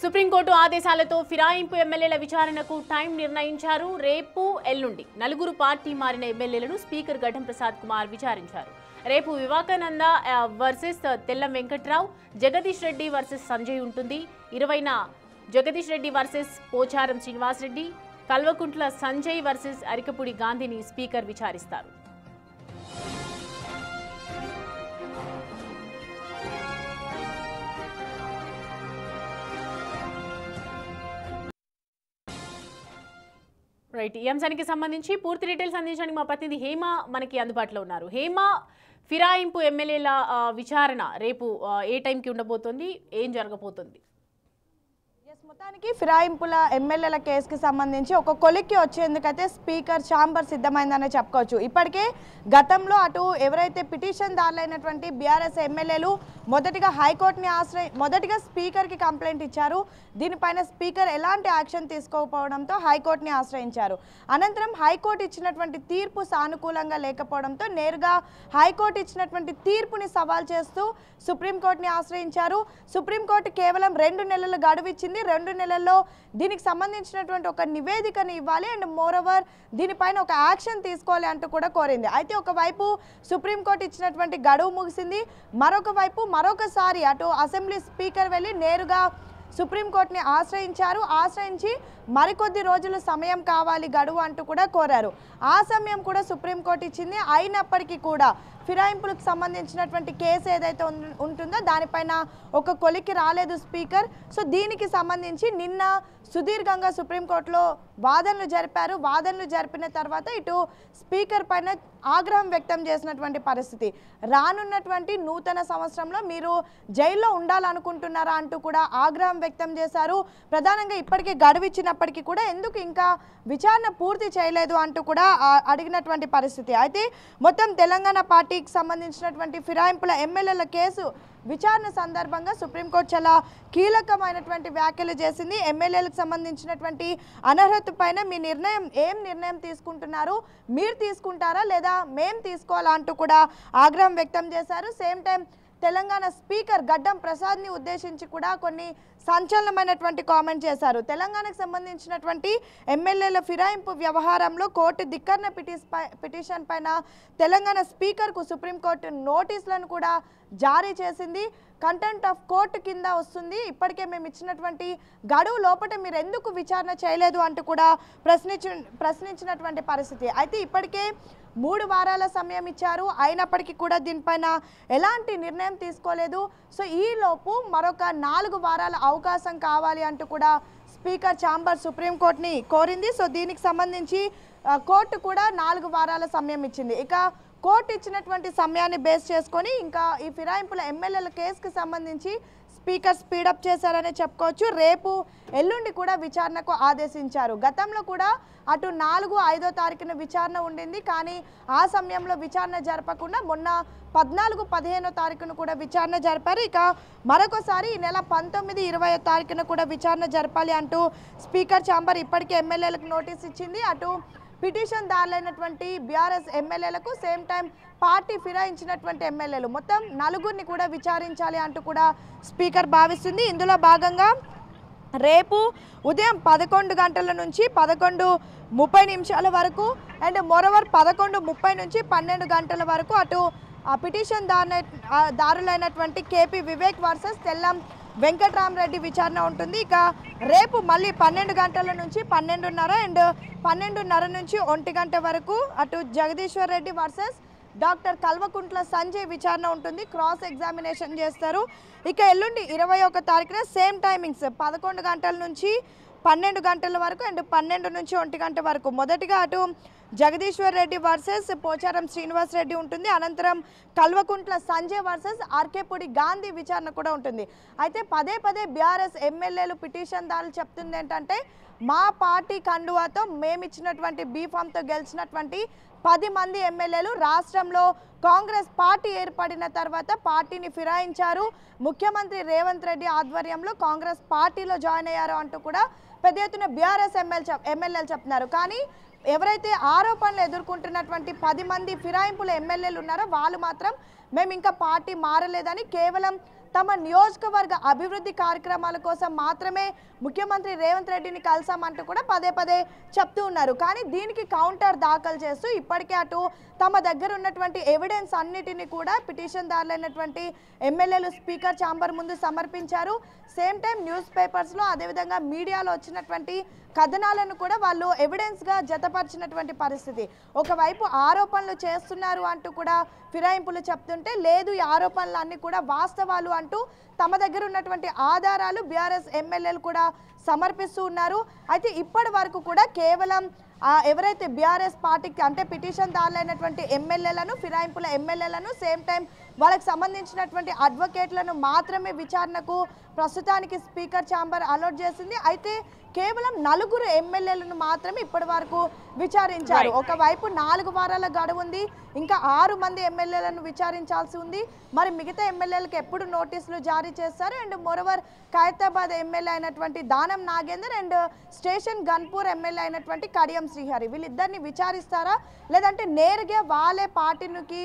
Supreme court ఆదేశాలతో ఫిరాయింపు ఎమ్మెల్యేల విచారణకు టైం నిర్ణయించారు. రేపు ఎల్లుండి నలుగురు పార్టీ మారిన ఎమ్మెల్యేలను స్పీకర్ ఘటం ప్రసాద్ కుమార్ విచారించారు. రేపు వివేకానంద వర్సెస్ తెల్లం వెంకట్రావు, జగదీష్ రెడ్డి వర్సెస్ సంజయ్ ఉంటుంది. 20న జగదీష్ రెడ్డి వర్సెస్ పోచారం శ్రీనివాస్ రెడ్డి, కల్వకుంట్ల సంజయ్ వర్సెస్ అరికపూడి గాంధీని స్పీకర్ విచారిస్తారు. రైట్, ఈ అంశానికి సంబంధించి పూర్తి డీటెయిల్స్ అందించడానికి మా ప్రతినిధి హేమ మనకి అందుబాటులో ఉన్నారు. హేమ, ఫిరాయింపు ఎమ్మెల్యేల విచారణ రేపు ఏ టైంకి ఉండబోతోంది, ఏం జరగబోతుంది? మొత్తానికి ఫిరాయింపుల ఎమ్మెల్యేల కేసుకి సంబంధించి ఒక కొలిక్కి వచ్చేందుకైతే స్పీకర్ ఛాంబర్ సిద్ధమైందనే చెప్పుకోవచ్చు. ఇప్పటికే గతంలో అటు ఎవరైతే పిటిషన్ దారులైనటువంటి బీఆర్ఎస్ ఎమ్మెల్యేలు మొదటిగా హైకోర్టుని స్పీకర్కి కంప్లైంట్ ఇచ్చారు. దీనిపైన స్పీకర్ ఎలాంటి యాక్షన్ తీసుకోకపోవడంతో హైకోర్టుని ఆశ్రయించారు. అనంతరం హైకోర్టు ఇచ్చినటువంటి తీర్పు సానుకూలంగా లేకపోవడంతో నేరుగా హైకోర్టు ఇచ్చినటువంటి తీర్పుని సవాల్ చేస్తూ సుప్రీంకోర్టుని ఆశ్రయించారు. సుప్రీంకోర్టు కేవలం 2 నెలల గడువు ఇచ్చింది. 2 నెలల్లో దీనికి సంబంధించినటువంటి ఒక నివేదికను ఇవ్వాలి అండ్ మోరోవర్ దీనిపైన ఒక యాక్షన్ తీసుకోవాలి అంటూ కూడా కోరింది. అయితే ఒకవైపు సుప్రీంకోర్టు ఇచ్చినటువంటి గడువు ముగిసింది, మరొకసారి అటు అసెంబ్లీ స్పీకర్ వెళ్ళి నేరుగా సుప్రీంకోర్టుని ఆశ్రయించి మరికొద్ది రోజులు సమయం కావాలి గడువు అంటూ కూడా కోరారు. ఆ సమయం కూడా సుప్రీంకోర్టు ఇచ్చింది. అయినప్పటికీ కూడా ఫిరాయింపులకు సంబంధించినటువంటి కేసు ఏదైతే ఉంటుందో దానిపైన ఒక కొలికి రాలేదు స్పీకర్. సో దీనికి సంబంధించి నిన్న సుదీర్ఘంగా సుప్రీంకోర్టులో వాదనలు జరిపారు. వాదనలు జరిపిన తర్వాత ఇటు స్పీకర్ పైన ఆగ్రహం వ్యక్తం చేసినటువంటి పరిస్థితి. రానున్నటువంటి నూతన సంవత్సరంలో మీరు జైల్లో ఉండాలనుకుంటున్నారా అంటూ కూడా ఆగ్రహం వ్యక్తం చేశారు. ప్రధానంగా ఇప్పటికే గడువు ఇచ్చినప్పటికీ కూడా ఎందుకు ఇంకా విచారణ పూర్తి చేయలేదు అంటూ కూడా అడిగినటువంటి పరిస్థితి. అయితే మొత్తం తెలంగాణ పార్టీకి సంబంధించినటువంటి ఫిరాయింపుల ఎమ్మెల్యేల కేసు విచారణ సందర్భంగా సుప్రీంకోర్టు చాలా కీలకమైనటువంటి వ్యాఖ్యలు చేసింది. ఎమ్మెల్యేలకు సంబంధించినటువంటి అనర్హత పైన మీ ఏం నిర్ణయం తీసుకుంటున్నారు, మీరు తీసుకుంటారా లేదా మేం తీసుకోవాలా అంటూ కూడా ఆగ్రహం వ్యక్తం చేశారు. సేమ్ టైం తెలంగాణ స్పీకర్ ఘటం ప్రసాద్ని ఉద్దేశించి కూడా కొన్ని సంచలనమైనటువంటి కామెంట్ చేశారు. తెలంగాణకు సంబంధించినటువంటి ఎమ్మెల్యేల ఫిరాయింపు వ్యవహారంలో కోర్టు ధిక్కరణ పిటిషన్ పైన తెలంగాణ స్పీకర్కు సుప్రీంకోర్టు నోటీసులను కూడా జారీ చేసింది. కంటెంప్ట్ ఆఫ్ కోర్టు కింద వస్తుంది. ఇప్పటికే మేము ఇచ్చినటువంటి గడువు లోపల మీరు ఎందుకు విచారణ చేయలేదు అంటూ కూడా ప్రశ్నించినటువంటి పరిస్థితి. అయితే ఇప్పటికే 3 వారాల సమయం ఇచ్చారు. అయినప్పటికీ కూడా దీనిపైన ఎలాంటి నిర్ణయం తీసుకోలేదు. సో ఈలోపు మరొక 4 వారాల అవకాశం కావాలి అంటూ కూడా స్పీకర్ ఛాంబర్ సుప్రీంకోర్టుని కోరింది. సో దీనికి సంబంధించి కోర్టు కూడా 4 వారాల సమయం ఇచ్చింది. ఇక కోర్టు ఇచ్చినటువంటి సమయాన్ని బేస్ చేసుకొని ఇంకా ఈ ఫిరాయింపుల ఎమ్మెల్యేల కేసుకి సంబంధించి స్పీకర్ స్పీడప్ చేశారనే చెప్పుకోవచ్చు. రేపు ఎల్లుండి కూడా విచారణకు ఆదేశించారు. గతంలో కూడా అటు 4, 5వ తారీఖున విచారణ ఉండింది. కానీ ఆ సమయంలో విచారణ జరపకుండా మొన్న 14, 15వ తారీఖున కూడా విచారణ జరిపారు. ఇక మరొకసారి ఈ నెల 19, 20వ తారీఖున కూడా విచారణ జరపాలి అంటూ స్పీకర్ ఛాంబర్ ఇప్పటికే ఎమ్మెల్యేలకు నోటీస్ ఇచ్చింది. అటు పిటిషన్ దారులైనటువంటి బీఆర్ఎస్ ఎమ్మెల్యేలకు సేమ్ టైం పార్టీ ఫిరాయించినటువంటి ఎమ్మెల్యేలు మొత్తం 4గురిని కూడా విచారించాలి అంటూ కూడా స్పీకర్ భావిస్తుంది. ఇందులో భాగంగా రేపు ఉదయం 11 గంటల నుంచి 11:30 వరకు అండ్ మోరోవర్ 11:30 నుంచి 12 గంటల వరకు అటు పిటిషన్ దారులైనటువంటి కేపీ వివేక్ వర్సెస్ తెల్లం వెంకట్రామరెడ్డి విచారణ ఉంటుంది. ఇక రేపు మళ్ళీ 12 గంటల నుంచి 12:30 అండ్ 12:30 నుంచి 1 గంట వరకు అటు జగదీశ్వర్ రెడ్డి వర్సెస్ డాక్టర్ కల్వకుంట్ల సంజయ్ విచారణ ఉంటుంది. క్రాస్ ఎగ్జామినేషన్ చేస్తారు. ఇక ఎల్లుండి 21వ తారీఖున సేమ్ టైమింగ్స్ 11 గంటల నుంచి 12 గంటల వరకు అండ్ 12 నుంచి 1 గంట వరకు. మొదటిగా అటు జగదీశ్వర్ రెడ్డి వర్సెస్ పోచారం శ్రీనివాస్ రెడ్డి ఉంటుంది. అనంతరం కల్వకుంట్ల సంజయ్ వర్సెస్ అరికపూడి గాంధీ విచారణ కూడా ఉంటుంది. అయితే పదే బీఆర్ఎస్ ఎమ్మెల్యేలు పిటిషన్ దారులు చెప్తుంది ఏంటంటే మా పార్టీ కండువాతో మేమిచ్చినటువంటి బీఫామ్తో గెలిచినటువంటి 10 మంది ఎమ్మెల్యేలు రాష్ట్రంలో కాంగ్రెస్ పార్టీ ఏర్పడిన తర్వాత పార్టీని ఫిరాయించారు. ముఖ్యమంత్రి రేవంత్ రెడ్డి ఆధ్వర్యంలో కాంగ్రెస్ పార్టీలో జాయిన్ అయ్యారు అంటూ కూడా పెద్ద ఎత్తున బీఆర్ఎస్ ఎమ్మెల్యేలు చెప్తున్నారు. కానీ ఎవరైతే ఆరోపణలు ఎదుర్కొంటున్నటువంటి 10 మంది ఫిరాయింపుల ఎమ్మెల్యేలు ఉన్నారో వాళ్ళు మాత్రం మేము ఇంకా పార్టీ మారలేదని కేవలం తమ నియోజకవర్గ అభివృద్ధి కార్యక్రమాల కోసం మాత్రమే ముఖ్యమంత్రి రేవంత్ రెడ్డిని కలిసామంటూ కూడా పదే పదే చెప్తూ ఉన్నారు. కానీ దీనికి కౌంటర్ దాఖలు చేస్తూ ఇప్పటికే అటు తమ దగ్గర ఉన్నటువంటి ఎవిడెన్స్ అన్నిటిని కూడా పిటిషన్దారులైనటువంటి ఎమ్మెల్యేలు స్పీకర్ ఛాంబర్ ముందు సమర్పించారు. సేమ్ టైం న్యూస్ పేపర్స్లో అదేవిధంగా మీడియాలో వచ్చినటువంటి కథనాలను కూడా వాళ్ళు ఎవిడెన్స్గా జతపరిచినటువంటి పరిస్థితి. ఒకవైపు ఆరోపణలు చేస్తున్నారు అంటూ కూడా ఫిరాయింపులు చెప్తుంటే, లేదు ఈ ఆరోపణలు అన్నీ కూడా వాస్తవాలు అంటూ తమ దగ్గర ఉన్నటువంటి ఆధారాలు బీఆర్ఎస్ ఎమ్మెల్యేలు కూడా సమర్పిస్తూ ఉన్నారు. అయితే ఇప్పటి వరకు కూడా కేవలం ఎవరైతే బీఆర్ఎస్ పార్టీకి అంటే పిటిషన్దారులైనటువంటి ఎమ్మెల్యేలను, ఫిరాయింపుల ఎమ్మెల్యేలను, సేమ్ టైం వాళ్ళకి సంబంధించినటువంటి అడ్వకేట్లను మాత్రమే విచారణకు ప్రస్తుతానికి స్పీకర్ ఛాంబర్ అలౌట్ చేసింది. అయితే కేవలం 4 ఎమ్మెల్యేలను మాత్రమే ఇప్పటి వరకు విచారించారు. ఒకవైపు 4 వారాల గడువు ఉంది, ఇంకా 6 మంది ఎమ్మెల్యేలను విచారించాల్సి ఉంది. మరి మిగతా ఎమ్మెల్యేలకు ఎప్పుడు నోటీసులు జారీ చేస్తారు? అండ్ మోరోవర్ ఖైరతాబాద్ ఎమ్మెల్యే అయినటువంటి Danam Nagender and station Ghanpur MLA అయినటువంటి కడియం శ్రీహరి వీళ్ళిద్దరిని విచారిస్తారా, లేదంటే నేరుగా వాళ్ళే పార్టీకి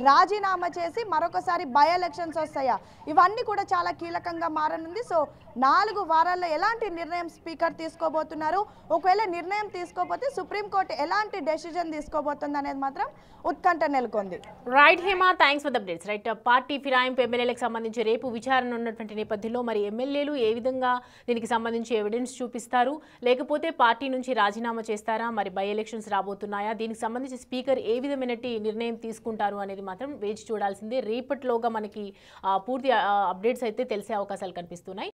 రాజీనామా చేసి మరొకసారి బై ఎలక్షన్స్ వస్తాయా? ఇవన్నీ కూడా చాలా కీలకంగా మారనుంది. సో 4 వారాల్లో ఎలాంటి నిర్ణయం స్పీకర్ తీసుకోబోతున్నారు, ఒకవేళ నిర్ణయం తీసుకోకపోతే సుప్రీంకోర్టు ఎలాంటి డెసిజన్ తీసుకోబోతుంది అనేది మాత్రం ఉత్కంఠ నెలకొంది. Right Hema, thanks for the updates. Right, party ఫిరాయింపు ఎమ్మెల్యేలకు సంబంధించి రేపు విచారణ ఉన్నటువంటి నేపథ్యంలో మరి ఎమ్మెల్యేలు ఏ విధంగా దీనికి సంబంధించి ఎవిడెన్స్ చూపిస్తారు, లేకపోతే పార్టీ నుంచి రాజీనామా చేస్తారా, మరి బై ఎలక్షన్స్ రాబోతున్నాయా, దీనికి సంబంధించి స్పీకర్ ఏ విధమైన నిర్ణయం తీసుకుంటారు అనేది మాత్రం వేచి చూడాల్సిందే. రేపటిలోగా మనకి పూర్తి అప్డేట్స్ అయితే తెలిసే అవకాశాలు కనిపిస్తున్నాయి.